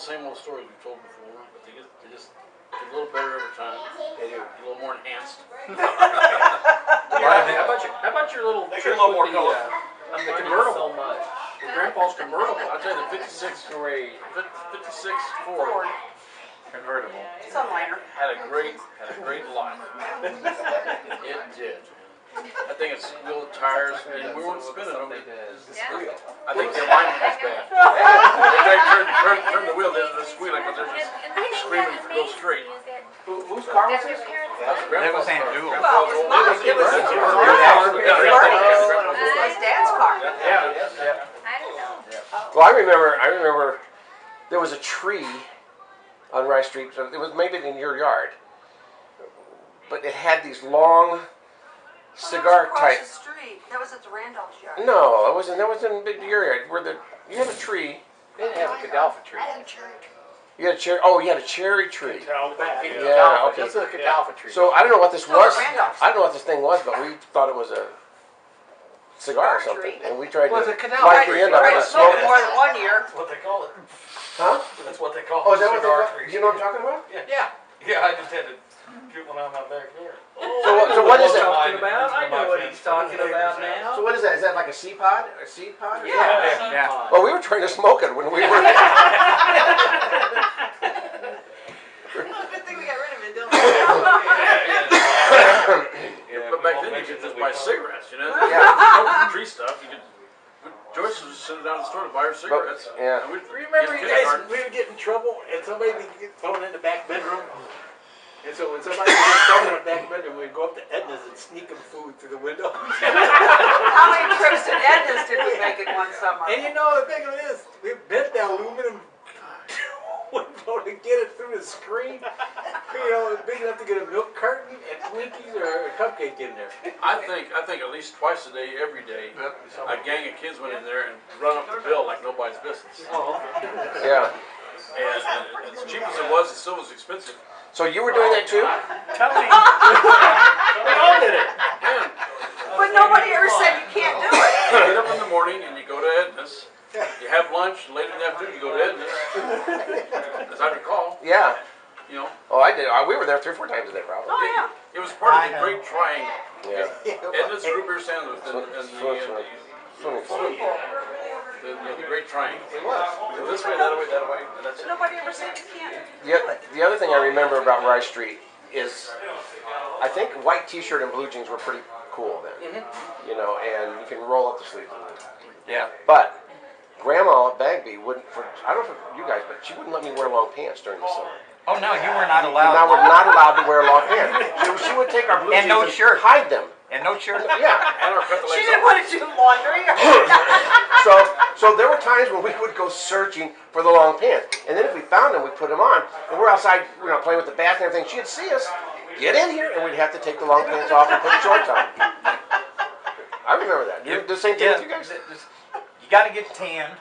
the same old stories we've told before, but they just get a little better every time. They do. A little more enhanced. How about your little trip with the convertible? So much. The Grandpa's convertible. I'll tell you, the 56 Ford Convertible. Sunlighter. had a great life. It did. I think it's wheel tires, and we weren't spinning them. I think the alignment was bad. They turn the wheel, they're squealing because they're just screaming to go straight. Whose car was this? That's That was Aunt Jewel. Well, it was mine. It was Dad's car. Yeah. I don't know. Well, I remember there was a tree on Rice Street. It was maybe in your yard, but it had these long cigar type. Across the street. That was at the Randolph's yard. No, it wasn't. That was in your yard where you had a tree. They didn't have a Catalpa tree. You had a cherry. Oh, you had a cherry tree. Yeah, okay. This is a Catalpa tree. So I don't know what this No, was. Randolph's. I don't know what this thing was, but we thought it was a cigar or something, and we tried Was to it Catalpa light tree? the end of Tried it to and smoke smoke it it. more than 1 year. That's what they call it. Huh? That's what they call Oh, is that what they cigar call? trees. You know what I'm talking about? Yeah. Yeah, I just had to get one out of my backyard. So what is Talking that? about? I know what he's talking about now. So what is that? Is that like a seed pod? A seed pod? Or Yeah. Yeah. Well, we were trying to smoke it when we were. Good thing we got rid of it, don't we? But back then you could just buy cigarettes, you know? Yeah. No tree stuff. You could. Joyce was just sitting down at the store to buy her cigarettes. Yeah. And we'd Remember, in you guys, kindergarten. we would get in trouble, and somebody would get thrown in the back bedroom. And so when somebody would get thrown in the back bedroom, we'd go up to Edna's and sneak them food through the window. How many trips to Edna's did we make in one summer? And you know, the thing of it is, we bent the aluminum window to get it through the screen. You know, it was big enough to get a milk carton and Twinkies or a cupcake in there. I think at least twice a day, every day, a gang of kids went in there and run up the bill like nobody's business. Oh, Yeah. And as cheap as it still was expensive. So you were doing that too? Tony. we all did it. Man, But nobody ever said you can't do it. you get up in the morning and you go to Edna's. You have lunch, later in the afternoon you go to Edna's. As I recall, Yeah. you know. Oh, I did. We were there 3 or 4 times a day, probably. Oh, yeah. It was part of the Great Triangle. Yeah. Edna's root beer sandwich and Swimming pool. the Great Triangle. It was. This way, that way, that way, and that's it. Nobody ever said you can't. The other thing I remember about Rice Street is, I think white T-shirt and blue jeans were pretty cool then. You know, and you can roll up the sleeves. Yeah. But Grandma Bagby wouldn't. I don't know for you guys, but she wouldn't let me wear long pants during the summer. Oh no, you were not And I allowed. was not allowed to wear long pants. She would take our blue And jeans no shirt. hide them. And no shirt. Yeah. And our cut the She legs didn't off. want to do laundry. So there were times when we would go searching for the long pants, and then if we found them, we'd put them on, and we're outside, playing with the bath and everything. She'd see us, get in here, and we'd have to take the long pants off and put shorts on. I remember that. You the same thing with you guys? You got to get tanned.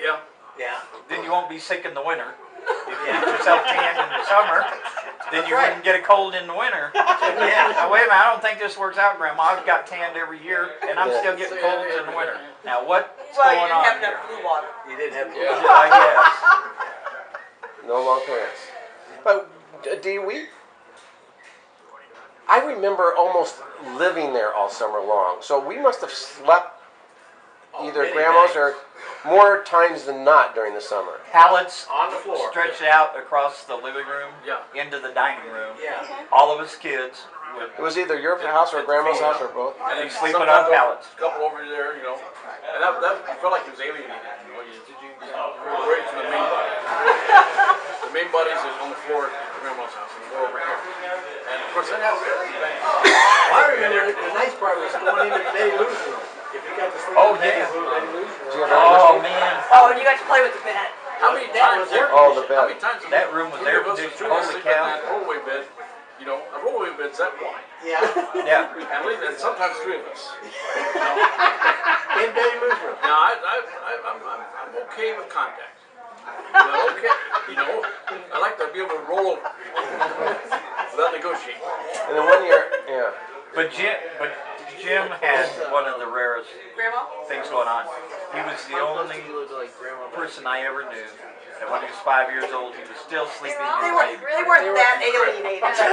Yeah. Yeah. Then you won't be sick in the winter. If you get yourself tanned in the summer, then you wouldn't get a cold in the winter. Now wait a minute, I don't think this works out, Grandma. I've got tanned every year, and I'm still getting colds in the winter. Now what's Well, you going didn't on have here? enough blue water. You didn't have to. I guess. No long pants. But I remember almost living there all summer long. So we must have slept either at Grandma's or more times than not during the summer. Pallets On the floor. stretched out across the living room Yeah. into the dining room. Yeah. All of us kids would It was either your house or Grandma's house or both. And then sleeping sometimes on pallets. A couple over there, and that felt like it was alienated. You were ready for the main body. The main body's on the floor at Grandma's house, and you go over here. And of course, that happens. I remember the nice part was going into Betty Lou's room. If you got to sleep Oh, in Betty yeah. Lou's room. Oh man, Oh, and you got to play with the bed. How many times? Oh, the How bed. many times? that room was air conditioned. Holy cow! A rollaway bed. A rollaway bed's that wide. Yeah. Yeah. And sometimes 3 of us. In Betty Lou's room. Now, I'm okay with contact. Okay. I like to be able to roll over without negotiating. And then 1 year, yeah. But Jim had one of the rarest Grandma? things going on. He was the only person I ever knew And when he was 5 years old, he was still sleeping in They the weren't, baby they crib. weren't that alienated. Okay,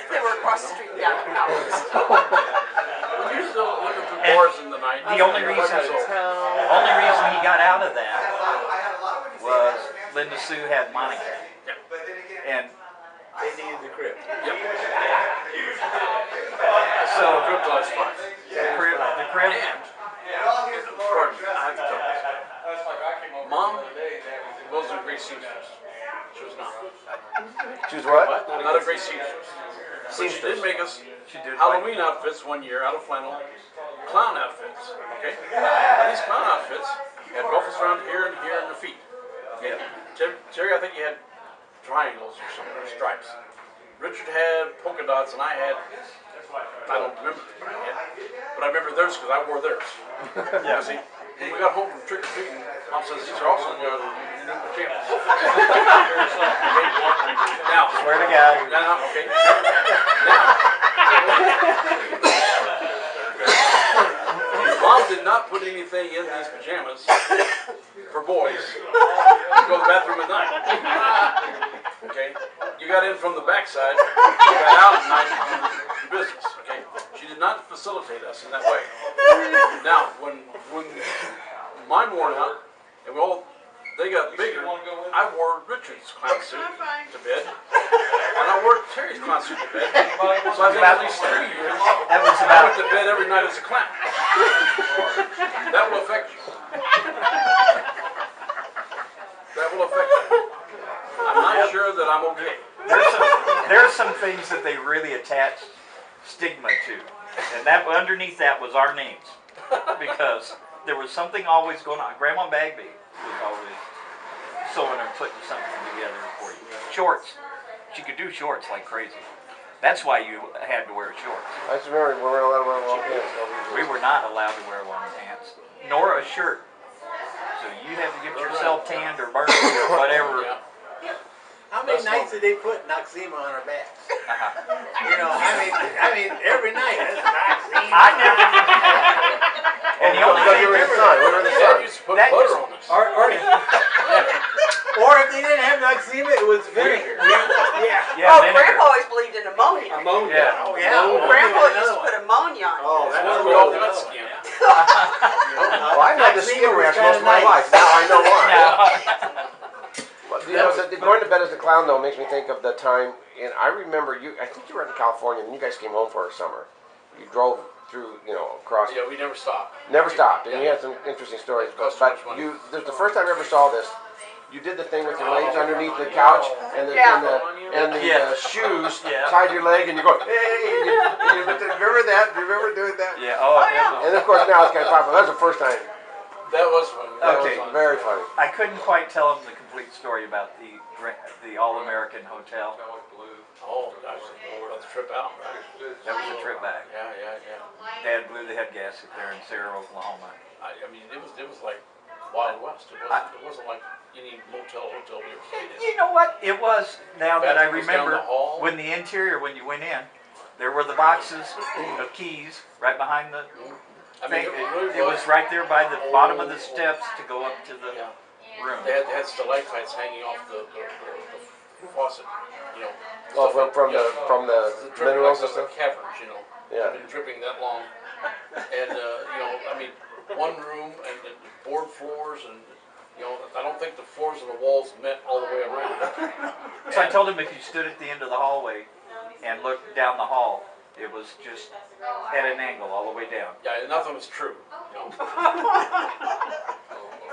They were across the street down the house. when you're still looking for bars in the night. The only reason he got out of that was Linda Sue had Monica. And They needed the crib. so Crib lies fine. the crib, Pardon me, I have to tell you. Mom wasn't a great seamstress. She was not. She was what? Not a great seamstress. But she did make us she did Halloween outfits one year out of flannel, clown outfits. Okay? Now these clown outfits had ruffles around here and here and the feet. Okay? Terry, I think you had triangles or something, or stripes. Richard had polka dots and I had, I don't remember, but I remember theirs because I wore theirs. yeah. See, when we got home from trick or treating, Mom says these are also your new pajamas. Now, Swear to God. now, okay. Now, Mom did not put anything in these pajamas for boys to go to the bathroom at night. Okay? You got in from the backside, you got out at night in business. Okay? She did not facilitate us in that way. Now, when mine worn out, and they got bigger, I wore Richard's clown suit to bed, and I wore Terry's clown suit to bed. So I think at least 3 years, That was I about went to bed every night as a clown. That will affect you. That will affect you. I'm not sure that I'm okay. there's some things that they really attached stigma to, and that underneath that was our names, because there was something always going on. Grandma Bagby was always sewing or putting something together for you. Shorts, she could do shorts like crazy. That's why you had to wear shorts. I just remember we weren't allowed to wear long pants. We were not allowed to wear long pants, nor a shirt. So you had to get yourself tanned or burned or whatever. Yeah. How many nights did they put Noxzema on our backs? You know, I mean, every night. That's Noxzema. I never. And the only Because thing you were in the sun. We were in the Dad sun. used to put That butter used- on us. Or if they didn't have Noxzema, it was vinegar. Yeah. Yeah, Oh, vinegar. Grandpa always believed in ammonia. Ammonia. Yeah. Oh, yeah. Grandpa used to put ammonia on. Oh, That's that's where we all got skin. Well, I've had the skin rash most of my life. Now I know why. Well, you know, going to bed as a clown though makes me think of the time, and I remember you. I think you were in California, and you guys came home for a summer. You drove through, across. Yeah, we never stopped. Never stopped, and you had some interesting stories. But this is the first time I ever saw this. You did the thing with your legs underneath the couch and the shoes tied your leg, and you go, hey! And you remember that? Do you remember doing that? Yeah. Oh, yeah. And of course now it's kind of popular. That was the first time. That was funny. That Okay. was Very funny. I couldn't quite tell him the complete story about the All-American Hotel. Oh, gosh, about the trip out, right? That was a trip back. Yeah. Dad blew the head gasket there in Sarah, Oklahoma. I mean, it was like Wild West. It wasn't like any hotel we ever stayed in. You know what? It was, now that I Bathroom was down remember, the hall. when the interior, when you went in, there were the boxes of keys right behind the I mean, thing. it really It was right there by the bottom of the steps to go up to the Yeah. room. They had stalactites hanging off the faucet, Oh, from the dripping minerals like and stuff. caverns, Yeah. Been dripping that long, and I mean, one room and board floors, and I don't think the floors and the walls met all the way around. So I told him if you stood at the end of the hallway and looked down the hall, it was just at an angle all the way down. Yeah, nothing was true.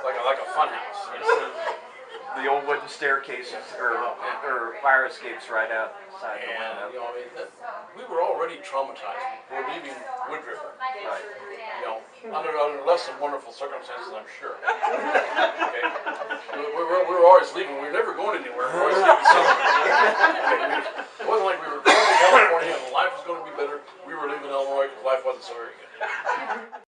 Like a fun house. The old wooden staircases or fire escapes right outside the And window. I mean, we were already traumatized. We're leaving Wood River. Right. Under less than wonderful circumstances, I'm sure. Okay, we were always leaving. We were never going anywhere. We were always leaving somewhere. Okay,